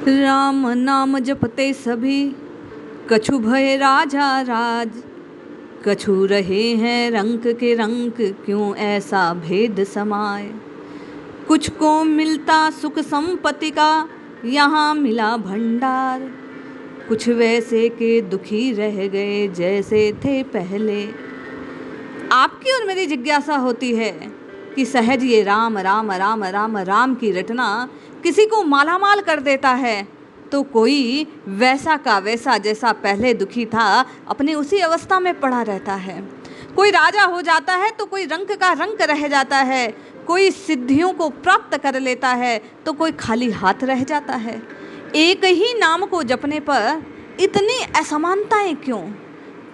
राम नाम जपते सभी, कछु भय राजा राज। कछु रहे हैं रंक के रंक, क्यों ऐसा भेद समाए। कुछ को मिलता सुख संपत्ति का, यहाँ मिला भंडार। कुछ वैसे के दुखी रह गए, जैसे थे पहले। आपकी और मेरी जिज्ञासा होती है कि सहज ये राम राम राम राम राम की रटना किसी को मालामाल कर देता है, तो कोई वैसा का वैसा जैसा पहले दुखी था अपनी उसी अवस्था में पड़ा रहता है। कोई राजा हो जाता है तो कोई रंक का रंक रह जाता है, कोई सिद्धियों को प्राप्त कर लेता है तो कोई खाली हाथ रह जाता है। एक ही नाम को जपने पर इतनी असमानताएं क्यों?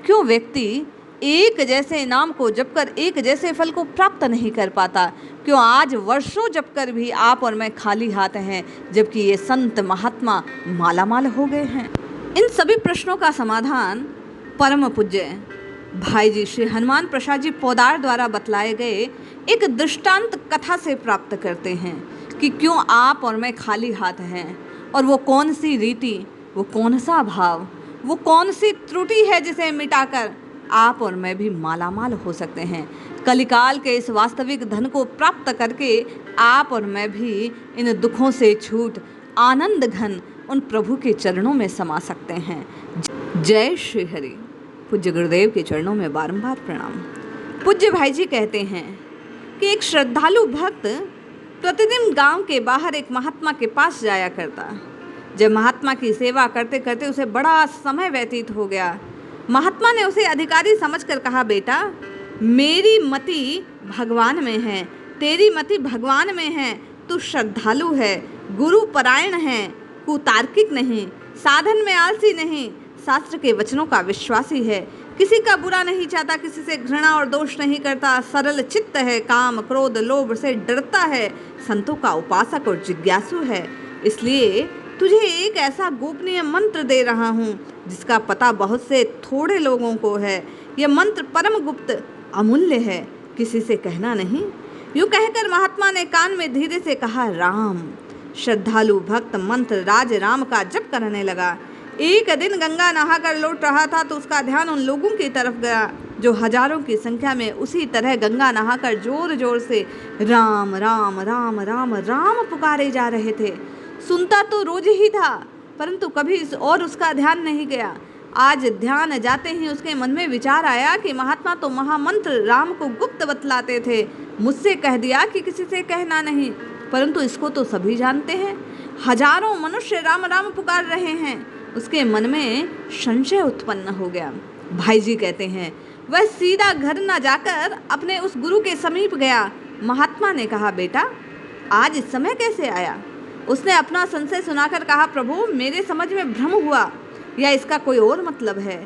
क्यों व्यक्ति एक जैसे नाम को जपकर एक जैसे फल को प्राप्त नहीं कर पाता? क्यों आज वर्षों जपकर भी आप और मैं खाली हाथ हैं, जबकि ये संत महात्मा मालामाल हो गए हैं? इन सभी प्रश्नों का समाधान परम पूज्य भाई जी श्री हनुमान प्रसाद जी पोदार द्वारा बतलाए गए एक दृष्टांत कथा से प्राप्त करते हैं कि क्यों आप और मैं खाली हाथ हैं, और वो कौन सी रीति, वो कौन सा भाव, वो कौन सी त्रुटि है जिसे मिटाकर आप और मैं भी मालामाल हो सकते हैं। कलिकाल के इस वास्तविक धन को प्राप्त करके आप और मैं भी इन दुखों से छूट आनंद घन उन प्रभु के चरणों में समा सकते हैं। जय श्री हरि। पूज्य गुरुदेव के चरणों में बारंबार प्रणाम। पूज्य भाई जी कहते हैं कि एक श्रद्धालु भक्त प्रतिदिन गांव के बाहर एक महात्मा के पास जाया करता। जब महात्मा की सेवा करते करते उसे बड़ा समय व्यतीत हो गया, महात्मा ने उसे अधिकारी समझकर कहा, बेटा मेरी मति भगवान में है, तेरी मति भगवान में है। तू श्रद्धालु है, गुरु परायण है, कुतार्किक नहीं, साधन में आलसी नहीं, शास्त्र के वचनों का विश्वासी है, किसी का बुरा नहीं चाहता, किसी से घृणा और दोष नहीं करता, सरल चित्त है, काम क्रोध लोभ से डरता है, संतों का उपासक और जिज्ञासु है। इसलिए तुझे एक ऐसा गोपनीय मंत्र दे रहा हूँ जिसका पता बहुत से थोड़े लोगों को है। यह मंत्र परम गुप्त अमूल्य है, किसी से कहना नहीं। यूँ कहकर महात्मा ने कान में धीरे से कहा, राम। श्रद्धालु भक्त मंत्र राज राम का जप करने लगा। एक दिन गंगा नहाकर लौट रहा था तो उसका ध्यान उन लोगों की तरफ गया जो हजारों की संख्या में उसी तरह गंगा नहाकर जोर जोर से राम राम राम राम राम पुकारे जा रहे थे। सुनता तो रोज ही था, परंतु कभी और उसका ध्यान नहीं गया। आज ध्यान जाते ही उसके मन में विचार आया कि महात्मा तो महामंत्र राम को गुप्त बतलाते थे, मुझसे कह दिया कि किसी से कहना नहीं, परंतु इसको तो सभी जानते हैं। हजारों मनुष्य राम राम पुकार रहे हैं। उसके मन में संशय उत्पन्न हो गया। भाई जी कहते हैं, वह सीधा घर न जाकर अपने उस गुरु के समीप गया। महात्मा ने कहा, बेटा आज इस समय कैसे आया? उसने अपना संशय सुनाकर कहा, प्रभु मेरे समझ में भ्रम हुआ, या इसका कोई और मतलब है।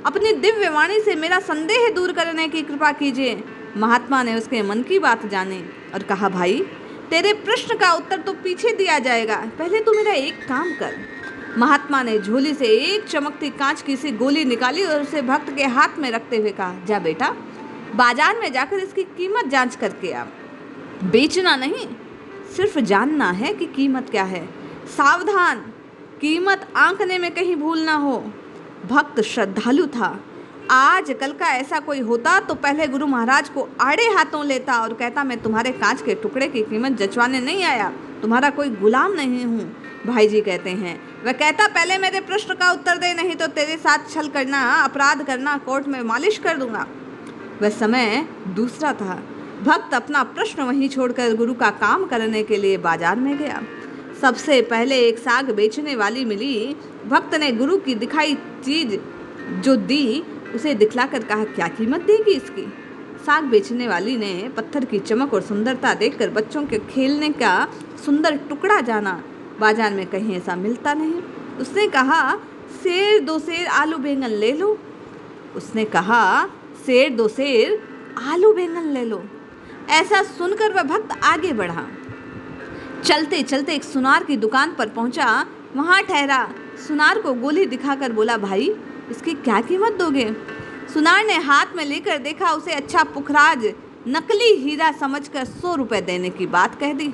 अपनी दिव्य वाणी से मेरा संदेह दूर करने की कृपा कीजिए। महात्मा ने उसके मन की बात जानी और कहा, भाई तेरे प्रश्न का उत्तर तो पीछे दिया जाएगा, पहले तू मेरा एक काम कर। महात्मा ने झोली से एक चमकती कांच की सी गोली निकाली और उसे भक्त के हाथ में रखते हुए कहा, जा बेटा बाजार में जाकर इसकी कीमत जांच करके आ। बेचना नहीं, सिर्फ जानना है कि कीमत क्या है। सावधान, कीमत आंकने में कहीं भूल ना हो। भक्त श्रद्धालु था। आज कल का ऐसा कोई होता तो पहले गुरु महाराज को आड़े हाथों लेता और कहता, मैं तुम्हारे कांच के टुकड़े की कीमत जचवाने नहीं आया, तुम्हारा कोई गुलाम नहीं हूँ। भाई जी कहते हैं, वह कहता, पहले मेरे प्रश्न का उत्तर दे, नहीं तो तेरे साथ छल करना, अपराध करना, कोर्ट में मालिश कर दूंगा। वह समय दूसरा था। भक्त अपना प्रश्न वहीं छोड़कर गुरु का काम करने के लिए बाजार में गया। सबसे पहले एक साग बेचने वाली मिली। भक्त ने गुरु की दिखाई चीज जो दी उसे दिखलाकर कहा, क्या कीमत देगी इसकी? साग बेचने वाली ने पत्थर की चमक और सुंदरता देखकर बच्चों के खेलने का सुंदर टुकड़ा जाना। बाजार में कहीं ऐसा मिलता नहीं। उसने कहा, सेर दो सेर आलू बैंगन ले लो। उसने कहा, सेर दो सेर आलू बैंगन ले लो। ऐसा सुनकर वह भक्त आगे बढ़ा। चलते चलते एक सुनार की दुकान पर पहुंचा। वहां ठहरा। सुनार को गोली दिखाकर बोला, भाई इसकी क्या कीमत दोगे? सुनार ने हाथ में लेकर देखा, उसे अच्छा पुखराज नकली हीरा समझकर 100 रुपए देने की बात कह दी।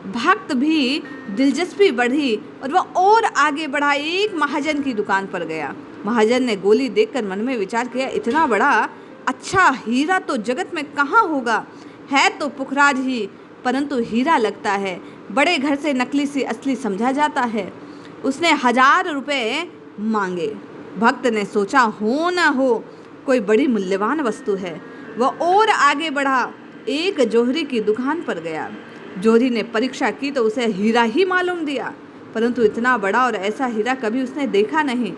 भक्त भी दिलचस्पी बढ़ी और वह और आगे बढ़ा, एक महाजन की दुकान पर गया। महाजन ने गोली देखकर मन में विचार किया, इतना बड़ा अच्छा हीरा तो जगत में कहाँ होगा, है तो पुखराज ही, परंतु हीरा लगता है, बड़े घर से नकली से असली समझा जाता है। उसने 1000 रुपये मांगे। भक्त ने सोचा, हो न हो कोई बड़ी मूल्यवान वस्तु है। वह और आगे बढ़ा, एक जोहरी की दुकान पर गया। जोहरी ने परीक्षा की तो उसे हीरा ही मालूम दिया, परंतु इतना बड़ा और ऐसा हीरा कभी उसने देखा नहीं,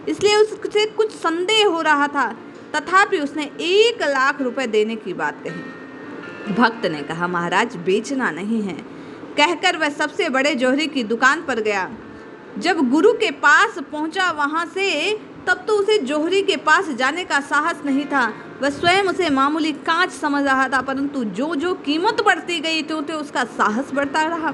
इसलिए उससे कुछ संदेह हो रहा था। तथापि उसने 1 लाख रुपए देने की बात कही। भक्त ने कहा, महाराज बेचना नहीं है, कहकर वह सबसे बड़े जोहरी की दुकान पर गया। जब गुरु के पास पहुंचा वहां से, तब तो उसे जोहरी के पास जाने का साहस नहीं था। वह स्वयं उसे मामूली कांच समझ रहा था, परंतु जो जो कीमत बढ़ती गई त्यों त्यों उसका साहस बढ़ता रहा।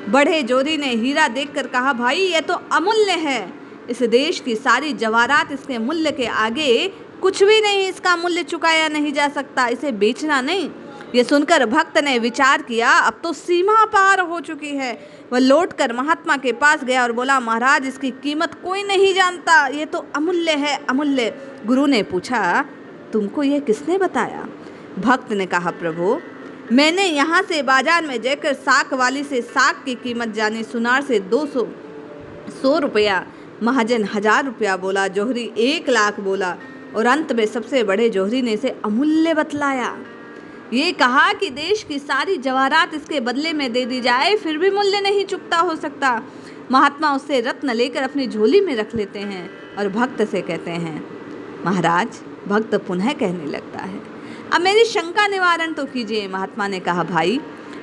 बड़े जोहरी ने हीरा देखकर कहा, भाई ये तो अमूल्य है, इस देश की सारी जवाहरात इसके मूल्य के आगे कुछ भी नहीं, इसका मूल्य चुकाया नहीं जा सकता, इसे बेचना नहीं। ये सुनकर भक्त ने विचार किया, अब तो सीमा पार हो चुकी है। वह लौटकर महात्मा के पास गया और बोला, महाराज इसकी कीमत कोई नहीं जानता, ये तो अमूल्य है, अमूल्य। गुरु ने पूछा, तुमको ये किसने बताया? भक्त ने कहा, प्रभु मैंने यहाँ से बाजार में जाकर साख वाली से साख की कीमत जानी, सुनार से 100 रुपया, महाजन 1000 रुपया बोला, जोहरी 1 लाख बोला और अंत में सबसे बड़े जोहरी ने इसे अमूल्य बतलाया। ये कहा कि देश की सारी जवाहरात इसके बदले में दे दी जाए, फिर भी मूल्य नहीं चुकता हो सकता। महात्मा उससे रत्न लेकर अपनी झोली में रख लेते हैं और भक्त से कहते हैं, महाराज। भक्त पुनः कहने लगता है, अब मेरी शंका निवारण तो कीजिए। महात्मा ने कहा, भाई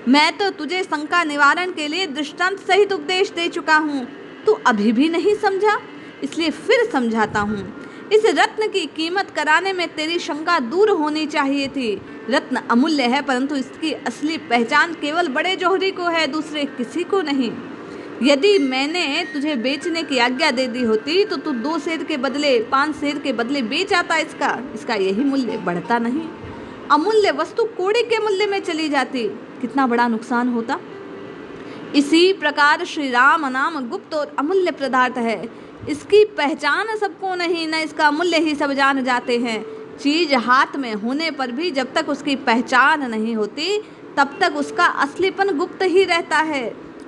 मैं तो तुझे शंका निवारण के लिए दृष्टांत सहित उपदेश दे चुका हूँ, तू अभी भी नहीं समझा, इसलिए फिर समझाता हूँ। इस रत्न की कीमत कराने में तेरी शंका दूर होनी चाहिए थी। रत्न अमूल्य है, परंतु इसकी असली पहचान केवल बड़े जोहरी को है, दूसरे किसी को नहीं। यदि मैंने तुझे बेचने की आज्ञा दे दी होती तो तू 2 सेर के बदले 5 सेर के बदले बेच आता इसका यही मूल्य बढ़ता नहीं। अमूल्य वस्तु कोड़े के मूल्य में चली जाती, कितना बड़ा नुकसान होता। इसी प्रकार श्री राम नाम गुप्त और अमूल्य पदार्थ है, इसकी पहचान सबको नहीं, न इसका मूल्य ही सब जान जाते हैं। चीज हाथ में होने पर भी जब तक उसकी पहचान नहीं होती तब तक उसका असलीपन गुप्त ही रहता है।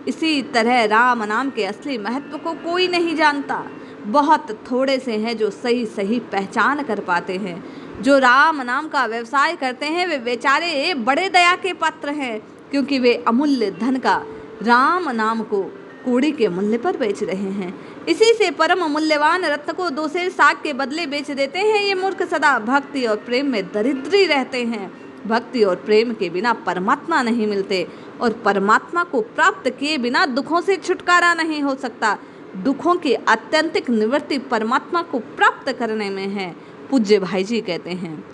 इसी तरह राम नाम के असली महत्व को कोई नहीं जानता। बहुत थोड़े से हैं जो सही सही पहचान कर पाते हैं। जो राम नाम का व्यवसाय करते हैं वे बेचारे बड़े दया के पात्र हैं, क्योंकि वे अमूल्य धन का राम नाम को कौड़ी के मूल्य पर बेच रहे हैं। इसी से परम मूल्यवान रत्न को 2 सेर साग के बदले बेच देते हैं। ये मूर्ख सदा भक्ति और प्रेम में दरिद्री रहते हैं। भक्ति और प्रेम के बिना परमात्मा नहीं मिलते और परमात्मा को प्राप्त किए बिना दुखों से छुटकारा नहीं हो सकता। दुखों की आत्यंतिक निवृत्ति परमात्मा को प्राप्त करने में है। पूज्य भाई जी कहते हैं,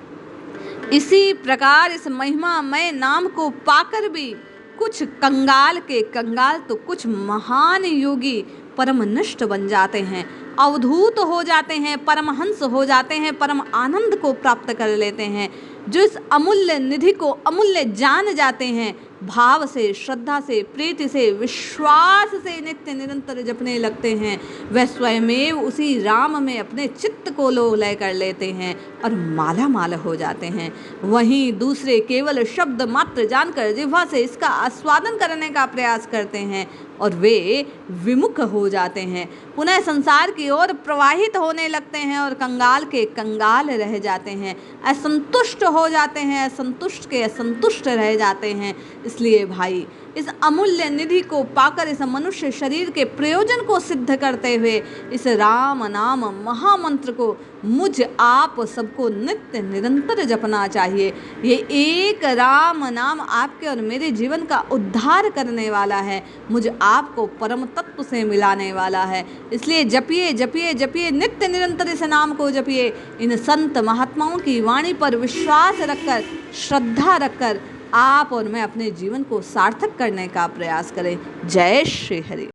इसी प्रकार इस महिमामय नाम को पाकर भी कुछ कंगाल के कंगाल तो कुछ महान योगी परम निष्ठ बन जाते हैं, अवधूत हो जाते हैं, परमहंस हो जाते हैं, परम आनंद को प्राप्त कर लेते हैं। जो इस अमूल्य निधि को अमूल्य जान जाते हैं, भाव से, श्रद्धा से, प्रीति से, विश्वास से नित्य निरंतर जपने लगते हैं, वह स्वयमेव उसी राम में अपने चित्त को लय कर लेते हैं और माला माल हो जाते हैं। वहीं दूसरे केवल शब्द मात्र जानकर जिह्वा से इसका आस्वादन करने का प्रयास करते हैं और वे विमुख हो जाते हैं, पुनः संसार की ओर प्रवाहित होने लगते हैं और कंगाल के कंगाल रह जाते हैं, असंतुष्ट हो जाते हैं, असंतुष्ट के असंतुष्ट रह जाते हैं। इसलिए भाई, इस अमूल्य निधि को पाकर इस मनुष्य शरीर के प्रयोजन को सिद्ध करते हुए इस राम नाम महामंत्र को मुझ आप सबको नित्य निरंतर जपना चाहिए। ये एक राम नाम आपके और मेरे जीवन का उद्धार करने वाला है, मुझ आपको परम तत्व से मिलाने वाला है। इसलिए जपिए जपिए जपिए, नित्य निरंतर इस नाम को जपिए। इन संत महात्माओं की वाणी पर विश्वास रखकर, श्रद्धा रखकर आप और मैं अपने जीवन को सार्थक करने का प्रयास करें। जय श्री हरि।